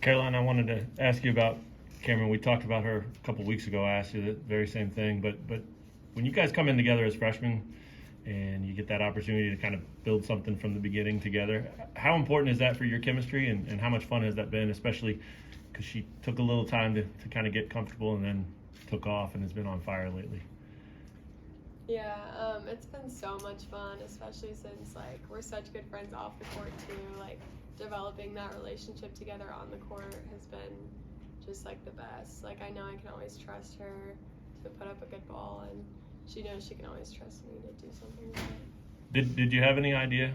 Caroline, I wanted to ask you about Camryn. We talked about her a couple weeks ago. I asked you the very same thing. But when you guys come in together as freshmen and you get that opportunity to kind of build something from the beginning together, how important is that for your chemistry, and how much fun has that been, especially because she took a little time to kind of get comfortable and then took off and has been on fire lately? Yeah, it's been so much fun, especially since like we're such good friends off the court too. Like developing that relationship together on the court has been just like the best. Like I know I can always trust her to put up a good ball, and she knows she can always trust me to do something with it. Did you have any idea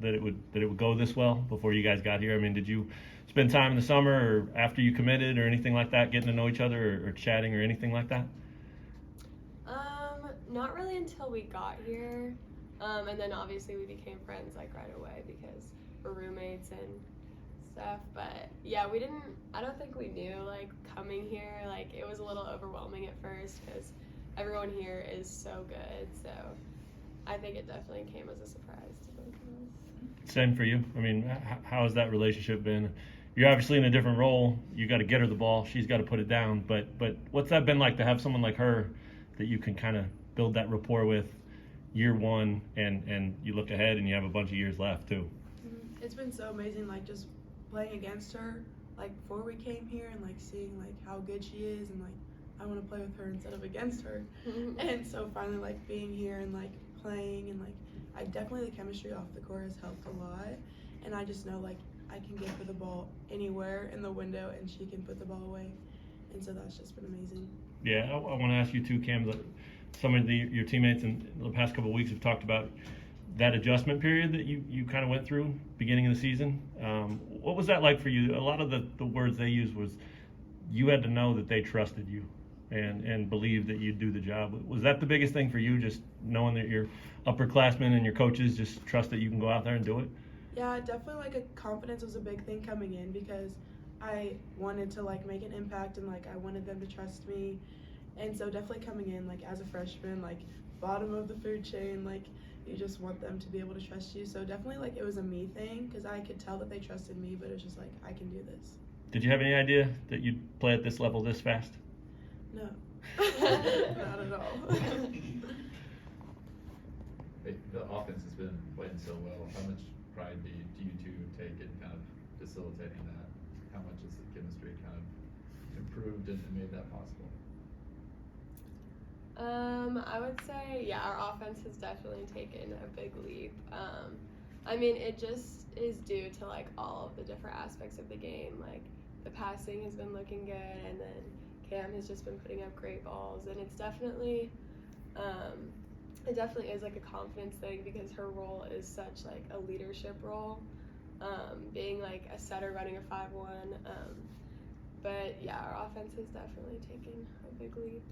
that it would go this well before you guys got here? I mean, did you spend time in the summer or after you committed or anything like that, getting to know each other or chatting or anything like that? Not really until we got here, and then obviously we became friends like right away because we're roommates and stuff. But yeah, I don't think we knew like coming here, like it was a little overwhelming at first because everyone here is so good. So I think it definitely came as a surprise to both of us. Same for you. I mean, how has that relationship been? You're obviously in a different role. You got to get her the ball. She's got to put it down. But what's that been like to have someone like her that you can kind of build that rapport with year one, and you look ahead and you have a bunch of years left too? It's been so amazing, like just playing against her, like before we came here, and like seeing like how good she is, and like I want to play with her instead of against her. And so finally like being here and like playing, and like I definitely, the chemistry off the court has helped a lot, and I just know like I can give her the ball anywhere in the window and she can put the ball away, and so that's just been amazing. Yeah, I want to ask you too, Cam. Some of your teammates in the past couple of weeks have talked about that adjustment period that you kind of went through beginning of the season. What was that like for you? A lot of the words they used was you had to know that they trusted you and believed that you'd do the job. Was that the biggest thing for you, just knowing that your upperclassmen and your coaches just trust that you can go out there and do it? Yeah, definitely like a confidence was a big thing coming in because I wanted to like make an impact, and like I wanted them to trust me. And so definitely coming in like as a freshman, like bottom of the food chain, like you just want them to be able to trust you. So definitely like it was a me thing because I could tell that they trusted me, but it was just like I can do this. Did you have any idea that you'd play at this level this fast? No, not at all. The offense has been playing so well. How much pride do you two take in kind of facilitating that? How much has the chemistry kind of improved and made that possible? I would say, yeah, our offense has definitely taken a big leap. I mean, it just is due to like all of the different aspects of the game. Like the passing has been looking good, and then Cam has just been putting up great balls, and it's definitely, it definitely is like a confidence thing because her role is such like a leadership role, being like a setter running a 5-1. But yeah, our offense has definitely taken a big leap.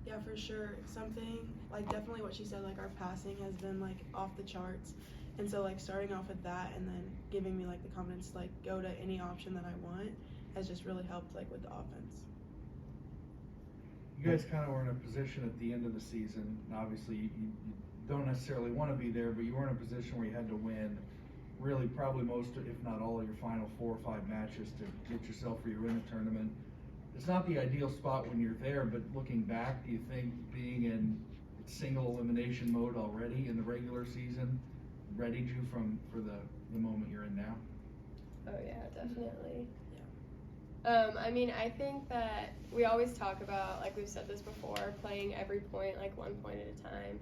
Yeah, for sure. Something like definitely what she said, like our passing has been like off the charts, and so like starting off with that and then giving me like the confidence to like go to any option that I want has just really helped like with the offense. You guys kind of were in a position at the end of the season, and obviously you don't necessarily want to be there, but you were in a position where you had to win really probably most, if not all, of your final 4 or 5 matches to get yourself where you're in the tournament. It's not the ideal spot when you're there, but looking back, do you think being in single elimination mode already in the regular season readied you for the moment you're in now? Oh yeah, definitely. I mean, I think that we always talk about, like we've said this before, playing every point like 1 point at a time.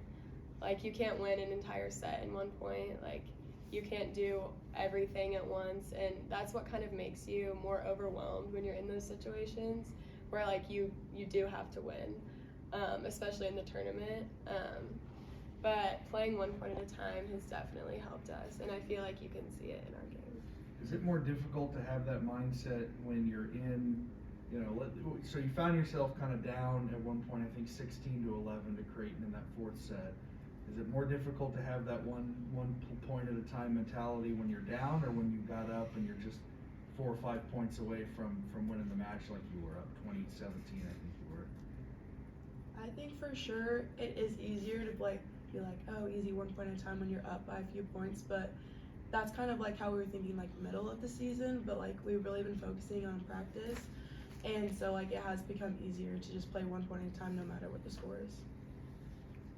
Like you can't win an entire set in 1 point. Like you can't do everything at once, and that's what kind of makes you more overwhelmed when you're in those situations where like you do have to win, especially in the tournament. But playing 1 point at a time has definitely helped us, and I feel like you can see it in our game. Is it more difficult to have that mindset when you're in, so you found yourself kind of down at one point, I think 16-11 to Creighton in that 4th set. Is it more difficult to have that one point at a time mentality when you're down, or when you got up and you're just 4 or 5 points away from winning the match like you were up 2017, I think you were? I think for sure it is easier to like be like, oh, easy 1 point at a time when you're up by a few points, but that's kind of like how we were thinking like middle of the season, but like we've really been focusing on practice, and so like it has become easier to just play 1 point at a time no matter what the score is.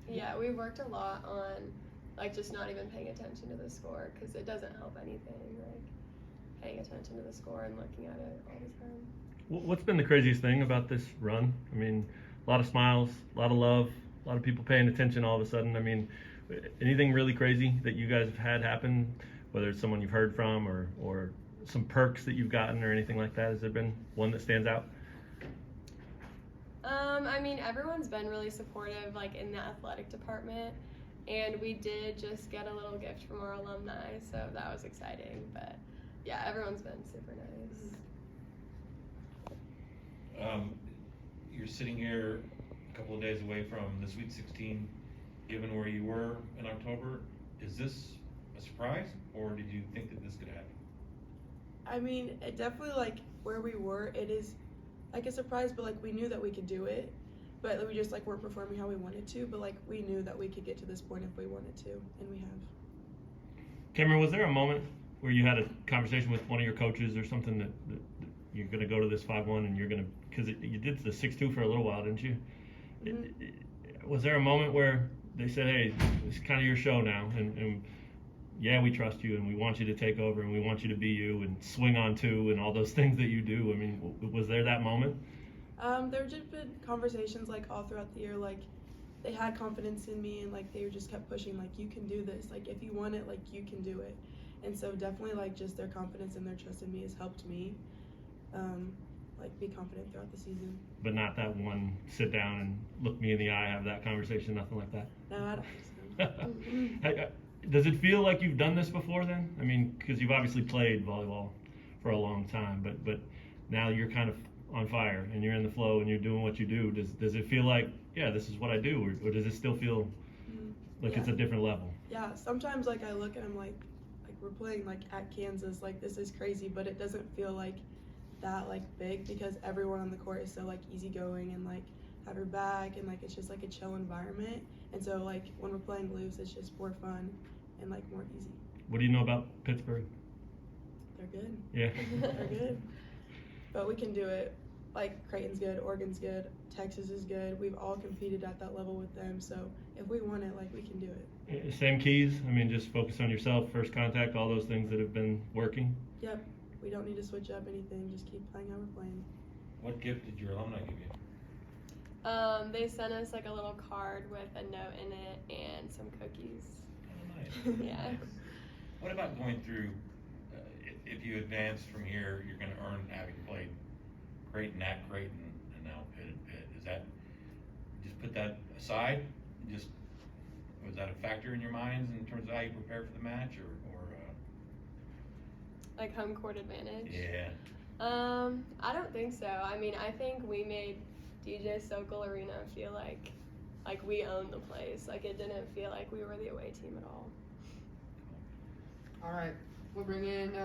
Yeah, we worked a lot on like just not even paying attention to the score, because it doesn't help anything, like paying attention to the score and looking at it all the time. What's been the craziest thing about this run? I mean, a lot of smiles, a lot of love, a lot of people paying attention all of a sudden. I mean, anything really crazy that you guys have had happen, whether it's someone you've heard from or some perks that you've gotten or anything like that? Has there been one that stands out? I mean, everyone's been really supportive, like in the athletic department, and we did just get a little gift from our alumni, so that was exciting. But yeah, everyone's been super nice. You're sitting here a couple of days away from the Sweet 16. Given where you were in October, is this a surprise, or did you think that this could happen? I mean, it definitely, like, where we were, it is, like, a surprise, but, like, we knew that we could do it, but we just, like, weren't performing how we wanted to, but, like, we knew that we could get to this point if we wanted to, and we have. Camryn, was there a moment where you had a conversation with one of your coaches or something that you're going to go to this 5-1 and you're going to, because you did the 6-2 for a little while, didn't you? Mm-hmm. Was there a moment where they said, hey, it's kind of your show now, and yeah, we trust you, and we want you to take over, and we want you to be you, and swing on two, and all those things that you do? I mean, was there that moment? There have just been conversations, like, all throughout the year, like, they had confidence in me, and, like, they just kept pushing, like, you can do this, like, if you want it, like, you can do it. And so definitely, like, just their confidence and their trust in me has helped me, like, be confident throughout the season. But not that one sit down and look me in the eye, have that conversation, nothing like that? No, I don't think so. Hey, does it feel like you've done this before then? I mean, because you've obviously played volleyball for a long time, but now you're kind of on fire and you're in the flow and you're doing what you do. Does it feel like, yeah, this is what I do, or does it still feel like it's a different level? Yeah, sometimes, like, I look and I'm like we're playing, like, at Kansas, like, this is crazy, but it doesn't feel like that, like, big, because everyone on the court is so, like, easygoing and, like, have your back, and, like, it's just, like, a chill environment. And so, like, when we're playing loose, it's just more fun and, like, more easy. What do you know about Pittsburgh? They're good. Yeah. They're good. But we can do it. Like, Creighton's good, Oregon's good, Texas is good. We've all competed at that level with them, so if we want it, like, we can do it. Same keys? I mean, just focus on yourself, first contact, all those things that have been working? Yep. We don't need to switch up anything. Just keep playing how we're playing. What gift did your alumni give you? They sent us, like, a little card with a note in it and some cookies. Oh, nice. Yeah. Nice. What about going through, if you advance from here, you're going to earn having played Creighton at Creighton and now Pitt. Is that, just put that aside? Just, was that a factor in your minds in terms of how you prepare for the match, or Like home court advantage? Yeah. I don't think so. I mean, I think we made DJ Sokol Arena feel like we owned the place. Like, it didn't feel like we were the away team at all. All right, we'll bring in